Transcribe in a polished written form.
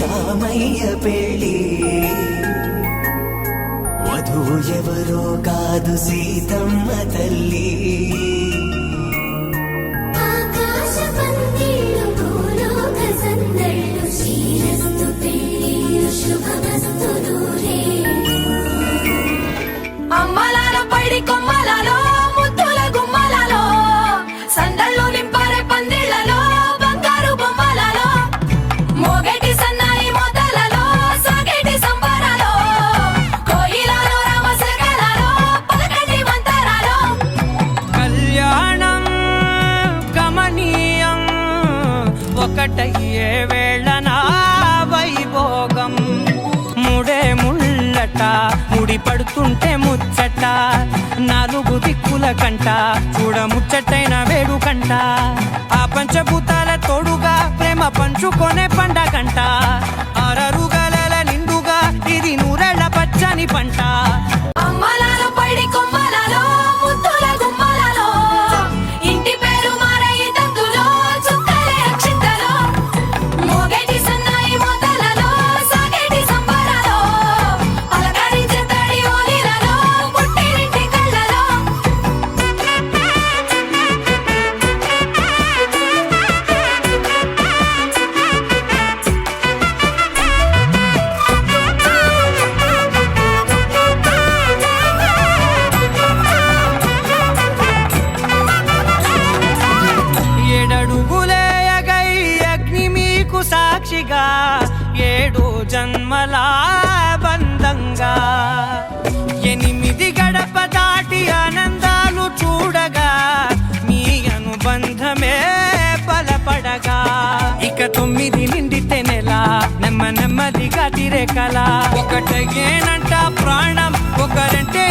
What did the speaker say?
రామయ్య పెళ్ళి వధువు ఎవరో కాదు సీతమ్మ తల్లి. అమ్మలాల పైడి కొమ్మలలో ముద్దుల గుమ్మలలో సందళ్ళు నింపరే పందిళ్లలో బంగారు బొమ్మలలో మోగేటి సన్నాయి మోతలలో సాగేటి సంబరాలో కోయిలలో రామశకలలో పలకటి మంతరాలో. కళ్యాణం గమనీయం ఒకటయ్యే వేళనా వైభోగం ముడే ముళ్ళట ముడి పడుతుంటే ముచ్చట నాలుగు దిక్కుల కంట చూడ ముచ్చటైన వేడుకంట ఆ పంచభూతాల తోడుగా ప్రేమ పంచుకొనే పండగంట ఆరరుగల నిండుగా ఇది నూరెళ్ళ పచ్చని పంట. అమ్మలాల పైడి కొమ్మలలో ముద్దుల గుమ్మలలో ఇంటి పేరు మారయి తందులో చుక్కలే అక్షింతలో మోగేటి సన్నాయి మోతలలో సాగేటి సంబరాలో పలకరించే తడి ఓలిలలో పుట్టినింటి కళ్ళలో. ఏడడుగులేయగై అగ్ని మీకు సాక్షిగా ఏడు జన్మల బంధంగా 8 గడప దాటి ఆనందాలు చూడగా మీ అనుబంధమే బలపడగా ఇక 9 నిండితే నెల నెమ్మదిగా తిరే కల ఒకటేనంట ప్రాణం ఒకరంటే